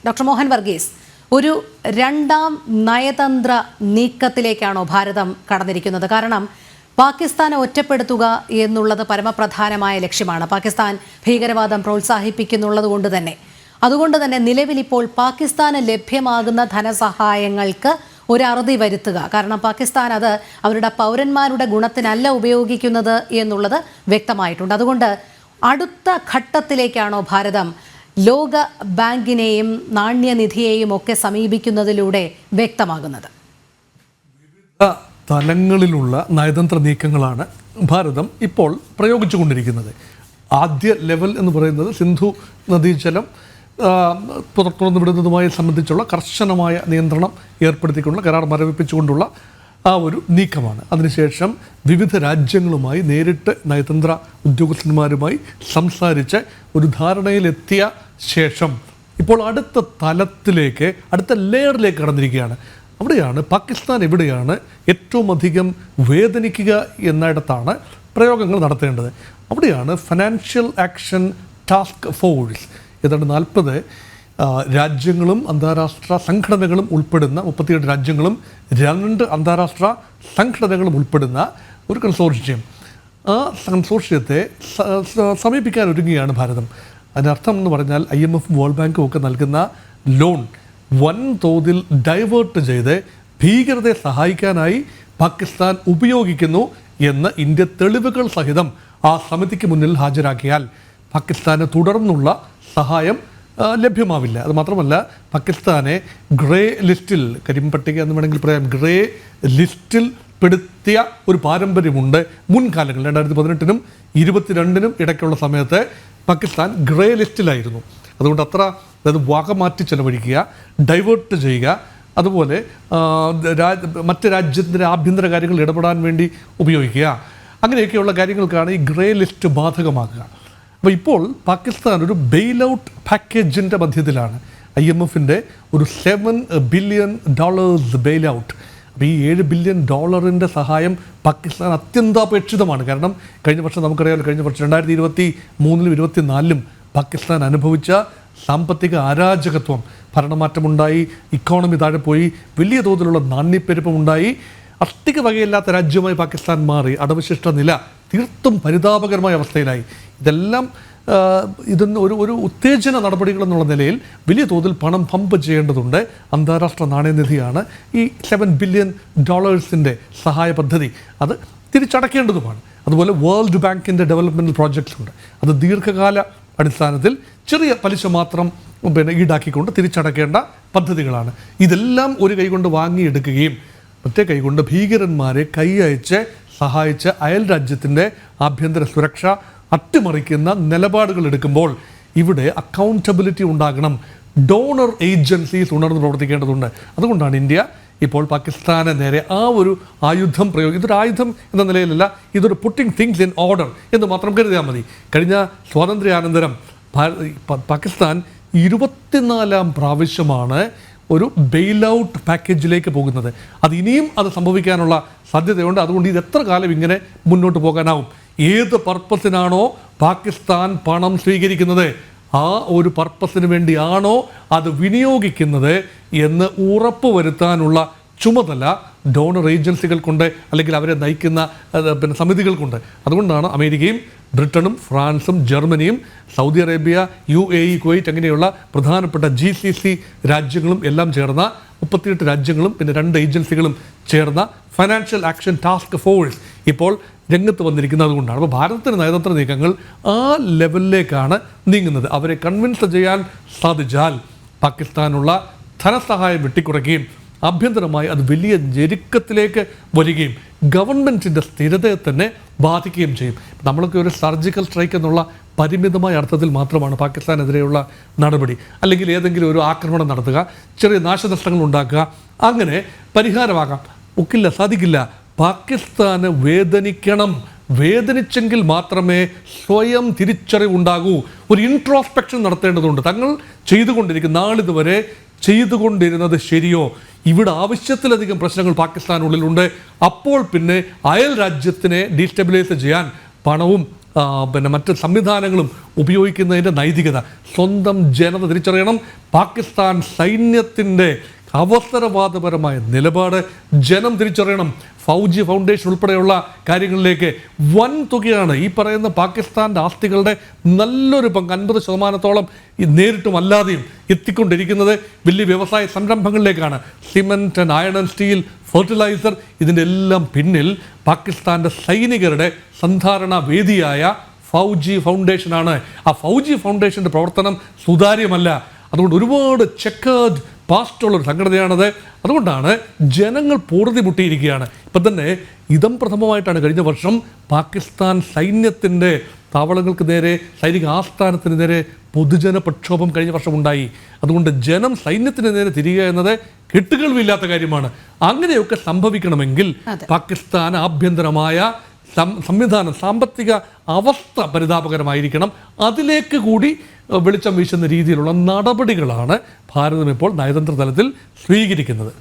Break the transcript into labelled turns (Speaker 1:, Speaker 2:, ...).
Speaker 1: Doctor Mohan Varghese, ഒരു രണ്ടാം നയതന്ത്ര നീക്കത്തിലേക്കാണോ ഭാരതം കടന്നിരിക്കുന്നത്? കാരണം പാകിസ്ഥാനെ ഒറ്റപ്പെടുത്തുക എന്നുള്ളത് പരമപ്രധാനമായ ലക്ഷ്യമാണ്. പാകിസ്ഥാൻ ഭീകരവാദം പ്രോത്സാഹിപ്പിക്കുന്നുള്ളത് അതുകൊണ്ട് തന്നെ നിലവിൽ ഇപ്പോൾ പാകിസ്ഥാന് ലഭ്യമാകുന്ന ധനസഹായങ്ങൾക്ക് ഒരു അറുതി വരുത്തുക. കാരണം പാകിസ്ഥാൻ അത് അവരുടെ പൗരന്മാരുടെ ഗുണത്തിനല്ല ഉപയോഗിക്കുന്നത് എന്നുള്ളത് വ്യക്തമായിട്ടുണ്ട്. അതുകൊണ്ട് അടുത്ത ഘട്ടത്തിലേക്കാണോ ഭാരതം ലോക ബാങ്കിനെയും നാണ്യനിധിയെയും ഒക്കെ സമീപിക്കുന്നതിലൂടെ വ്യക്തമാകുന്നത്?
Speaker 2: തലങ്ങളിലുള്ള നയതന്ത്ര നീക്കങ്ങളാണ് ഭാരതം ഇപ്പോൾ പ്രയോഗിച്ചുകൊണ്ടിരിക്കുന്നത്. ആദ്യ ലെവൽ എന്ന് പറയുന്നത് സിന്ധു നദീജലം തുറന്നു വിടുന്നതുമായി സംബന്ധിച്ചുള്ള കർശനമായ നിയന്ത്രണം ഏർപ്പെടുത്തിക്കൊണ്ടുള്ള കരാർ മരവിപ്പിച്ചുകൊണ്ടുള്ള ആ ഒരു നീക്കമാണ്. അതിനുശേഷം വിവിധ രാജ്യങ്ങളുമായി നേരിട്ട് നയതന്ത്ര ഉദ്യോഗസ്ഥന്മാരുമായി സംസാരിച്ച് ഒരു ധാരണയിലെത്തിയ ശേഷം ഇപ്പോൾ അടുത്ത തലത്തിലേക്ക്, അടുത്ത ലെയറിലേക്ക് കടന്നിരിക്കുകയാണ്. അവിടെയാണ് പാകിസ്ഥാൻ എവിടെയാണ് ഏറ്റവും അധികം വേദനിക്കുക എന്നിടത്താണ് പ്രയോഗങ്ങൾ നടത്തേണ്ടത്. അവിടെയാണ് ഫിനാൻഷ്യൽ ആക്ഷൻ ടാസ്ക് ഫോഴ്സ്, ഏതാണ്ട് 40 രാജ്യങ്ങളും അന്താരാഷ്ട്ര സംഘടനകളും ഉൾപ്പെടുന്ന 37 രാജ്യങ്ങളും 2 അന്താരാഷ്ട്ര സംഘടനകളും ഉൾപ്പെടുന്ന ഒരു കൺസോർഷ്യം. ആ കൺസോർഷ്യത്തെ സമീപിക്കാൻ ഒരുങ്ങുകയാണ് ഭാരതം. അതിനർത്ഥം എന്ന് പറഞ്ഞാൽ IMF വേൾഡ് ബാങ്കും ഒക്കെ നൽകുന്ന ലോൺ വൻതോതിൽ ഡൈവേർട്ട് ചെയ്ത് ഭീകരതയെ സഹായിക്കാനായി പാകിസ്ഥാൻ ഉപയോഗിക്കുന്നു എന്ന് ഇന്ത്യ തെളിവുകൾ സഹിതം ആ സമിതിക്ക് മുന്നിൽ ഹാജരാക്കിയാൽ പാകിസ്ഥാന് തുടർന്നുള്ള സഹായം ലഭ്യമാവില്ല. അതുമാത്രമല്ല, പാകിസ്ഥാനെ ഗ്രേ ലിസ്റ്റിൽ, കരിമ്പട്ടിക എന്ന് വേണമെങ്കിൽ പറയാം, ഗ്രേ ലിസ്റ്റിൽ പെടുത്തിയ ഒരു പാരമ്പര്യമുണ്ട്. മുൻകാലങ്ങളിൽ 2018-നും 2022-നും ഇടയ്ക്കുള്ള സമയത്ത് പാകിസ്ഥാൻ ഗ്രേ ലിസ്റ്റിലായിരുന്നു. അതുകൊണ്ട് അതായത് വകമാറ്റി ചെലവഴിക്കുക, ഡൈവേർട്ട് ചെയ്യുക, അതുപോലെ മറ്റ് രാജ്യത്തിൻ്റെ ആഭ്യന്തര കാര്യങ്ങളിൽ ഇടപെടാൻ വേണ്ടി ഉപയോഗിക്കുക, അങ്ങനെയൊക്കെയുള്ള കാര്യങ്ങൾക്കാണ് ഈ ഗ്രേ ലിസ്റ്റ് ബാധകമാക്കുക. അപ്പോൾ ഇപ്പോൾ പാകിസ്ഥാൻ ഒരു ബെയിൽ ഔട്ട് പാക്കേജിൻ്റെ മധ്യത്തിലാണ്. IMFൻ്റെ ഒരു $7 ബില്യൺ ബെയിൽ ഔട്ട്. അപ്പോൾ ഈ $7 ബില്യൺ സഹായം പാകിസ്ഥാൻ അത്യന്താപേക്ഷിതമാണ്. കാരണം കഴിഞ്ഞ വർഷം നമുക്കറിയാമല്ലോ, കഴിഞ്ഞ വർഷം 2023-ലും 2024-ലും പാകിസ്ഥാൻ അനുഭവിച്ച സാമ്പത്തിക അരാജകത്വം, ഭരണമാറ്റമുണ്ടായി, ഇക്കോണമി താഴെ പോയി, വലിയ തോതിലുള്ള നാണ്യപ്പെരുപ്പമുണ്ടായി, അഷ്ടിക വകയില്ലാത്ത രാജ്യമായി പാകിസ്ഥാൻ മാറി. അടവശിഷ്ട നില തീർത്തും പരിതാപകരമായ അവസ്ഥയിലായി. ഇതെല്ലാം ഇതിന് ഒരു ഉത്തേജന നടപടികൾ എന്നുള്ള നിലയിൽ വലിയ തോതിൽ പണം പമ്പ് ചെയ്യേണ്ടതുണ്ട്. അന്താരാഷ്ട്ര നാണയനിധിയാണ് ഈ $7 ബില്യൺ സഹായ പദ്ധതി, അത് തിരിച്ചടക്കേണ്ടതുമാണ്. അതുപോലെ വേൾഡ് ബാങ്കിൻ്റെ ഡെവലപ്മെൻറ്റ് പ്രോജക്ട്സ് ഉണ്ട്. അത് ദീർഘകാല അടിസ്ഥാനത്തിൽ ചെറിയ പലിശ മാത്രം ഈടാക്കിക്കൊണ്ട് തിരിച്ചടക്കേണ്ട പദ്ധതികളാണ്. ഇതെല്ലാം ഒരു കൈകൊണ്ട് വാങ്ങിയെടുക്കുകയും മറ്റേ കൈകൊണ്ട് ഭീകരന്മാരെ കൈയയച്ച് സഹായിച്ച് അയൽ രാജ്യത്തിൻ്റെ ആഭ്യന്തര സുരക്ഷ അട്ടിമറിക്കുന്ന നിലപാടുകൾ എടുക്കുമ്പോൾ ഇവിടെ അക്കൗണ്ടബിലിറ്റി ഉണ്ടാകണം. ഡോണർ ഏജൻസീസ് ഉണർന്ന് പ്രവർത്തിക്കേണ്ടതുണ്ട്. അതുകൊണ്ടാണ് ഇന്ത്യ ഇപ്പോൾ പാകിസ്ഥാന് നേരെ ആ ഒരു ആയുധം ഇതൊരു ആയുധം എന്ന നിലയിലല്ല, ഇതൊരു പുട്ടിങ് തിങ്സ് ഇൻ ഓർഡർ എന്ന് മാത്രം കരുതിയാൽ മതി. കഴിഞ്ഞ സ്വാതന്ത്ര്യാനന്തരം പാകിസ്ഥാൻ 24-ാം പ്രാവശ്യമാണ് ഒരു ബെയിൽ ഔട്ട് പാക്കേജിലേക്ക് പോകുന്നത്. ഇനിയും അത് സംഭവിക്കാനുള്ള സാധ്യതയുണ്ട്. അതുകൊണ്ട് ഇത് എത്ര കാലം ഇങ്ങനെ മുന്നോട്ട് പോകാനാവും? ഏത് പർപ്പസിനാണോ പാകിസ്ഥാൻ പണം സ്വീകരിക്കുന്നത്, ആ ഒരു പർപ്പസിന് വേണ്ടിയാണോ അത് വിനിയോഗിക്കുന്നത് എന്ന് ഉറപ്പുവരുത്താനുള്ള ചുമതല ഡോണർ ഏജൻസികൾക്കുണ്ട്, അല്ലെങ്കിൽ അവരെ നയിക്കുന്ന സമിതികൾക്കുണ്ട്. അതുകൊണ്ടാണ് അമേരിക്കയും ബ്രിട്ടനും ഫ്രാൻസും ജർമ്മനിയും സൗദി അറേബ്യ, UAE, കുവൈറ്റ് അങ്ങനെയുള്ള പ്രധാനപ്പെട്ട GCC രാജ്യങ്ങളും എല്ലാം ചേർന്ന 38 രാജ്യങ്ങളും പിന്നെ 2 ഏജൻസികളും ചേർന്ന ഫിനാൻഷ്യൽ ആക്ഷൻ ടാസ്ക് ഫോഴ്സ് ഇപ്പോൾ രംഗത്ത് വന്നിരിക്കുന്നത്. അതുകൊണ്ടാണ് അപ്പോൾ ഭാരതത്തിന് നയതന്ത്ര നീക്കങ്ങൾ ആ ലെവലിലേക്കാണ് നീങ്ങുന്നത്. അവരെ കൺവിൻസ് ചെയ്യാൻ സാധിച്ചാൽ പാകിസ്ഥാനുള്ള ധനസഹായം വെട്ടിക്കുറയ്ക്കുകയും ആഭ്യന്തരമായി അത് വലിയ ഞെരുക്കത്തിലേക്ക് വരികയും ഗവൺമെൻറ്റിൻ്റെ സ്ഥിരതയെ തന്നെ ബാധിക്കുകയും ചെയ്യും. നമ്മളൊക്കെ ഒരു സർജിക്കൽ സ്ട്രൈക്ക് എന്നുള്ള പരിമിതമായ അർത്ഥത്തിൽ മാത്രമാണ് പാകിസ്ഥാനെതിരെയുള്ള നടപടി, അല്ലെങ്കിൽ ഏതെങ്കിലും ഒരു ആക്രമണം നടത്തുക, ചെറിയ നാശനഷ്ടങ്ങൾ ഉണ്ടാക്കുക, അങ്ങനെ പരിഹാരമാകാം. ഒക്കില്ല, സാധിക്കില്ല. പാകിസ്ഥാന് വേദനിക്കണം. വേദനിച്ചെങ്കിൽ മാത്രമേ സ്വയം തിരിച്ചറിവുണ്ടാകൂ. ഒരു ഇൻട്രോസ്പെക്ഷൻ നടത്തേണ്ടതുണ്ട്. തങ്ങൾ നാളിതുവരെ ചെയ്തുകൊണ്ടിരുന്നത് ശരിയോ? ഇവിടെ ആവശ്യത്തിലധികം പ്രശ്നങ്ങൾ പാകിസ്ഥാനുള്ളിലുണ്ട്. അപ്പോൾ പിന്നെ അയൽ രാജ്യത്തിനെ ഡീസ്റ്റെബിലൈസ് ചെയ്യാൻ പണവും പിന്നെ മറ്റ് സംവിധാനങ്ങളും ഉപയോഗിക്കുന്നതിൻ്റെ നൈതികത സ്വന്തം ജനത തിരിച്ചറിയണം. പാകിസ്ഥാൻ സൈന്യത്തിൻ്റെ അവസരവാദപരമായ നിലപാട് ജനം തിരിച്ചറിയണം. ഫൗജി ഫൗണ്ടേഷൻ ഉൾപ്പെടെയുള്ള കാര്യങ്ങളിലേക്ക് വൻ തുകയാണ് ഈ പറയുന്ന പാകിസ്ഥാൻ്റെ ആസ്തികളുടെ നല്ലൊരു പങ്ക് 50% ഈ നേരിട്ടും അല്ലാതെയും എത്തിക്കൊണ്ടിരിക്കുന്നത് വലിയ വ്യവസായ സംരംഭങ്ങളിലേക്കാണ്. Cement and iron and steel, fertiliser, ഇതിൻ്റെ എല്ലാം പിന്നിൽ പാകിസ്ഥാൻ്റെ സൈനികരുടെ സന്ധാരണ വേദിയായ ഫൗജി ഫൗണ്ടേഷനാണ്. ആ ഫൗജി ഫൗണ്ടേഷൻ്റെ പ്രവർത്തനം സുതാര്യമല്ല. അതുകൊണ്ട് ഒരുപാട് ചെക്കേർഡ് പാസ്റ്റുള്ളൊരു സംഘടനയാണത്. അതുകൊണ്ടാണ് ജനങ്ങൾ പൊറുതിമുട്ടിയിരിക്കുകയാണ്. ഇപ്പം തന്നെ ഇതം പ്രഥമമായിട്ടാണ് കഴിഞ്ഞ വർഷം പാകിസ്ഥാൻ സൈന്യത്തിൻ്റെ താവളങ്ങൾക്ക് നേരെ, സൈനിക ആസ്ഥാനത്തിന് നേരെ പൊതുജന പ്രക്ഷോഭം കഴിഞ്ഞ വർഷം ഉണ്ടായി. അതുകൊണ്ട് ജനം സൈന്യത്തിന് നേരെ തിരിയുക എന്നത് കെട്ടുകേൾവില്ലാത്ത കാര്യമാണ്. അങ്ങനെയൊക്കെ സംഭവിക്കണമെങ്കിൽ പാകിസ്ഥാൻ ആഭ്യന്തരമായ സംവിധാനം, സാമ്പത്തിക അവസ്ഥ പരിതാപകരമായിരിക്കണം. അതിലേക്ക് കൂടി വെളിച്ചം വീശുന്ന രീതിയിലുള്ള നടപടികളാണ് ഭാരതം ഇപ്പോൾ നയതന്ത്ര തലത്തിൽ സ്വീകരിക്കുന്നത്.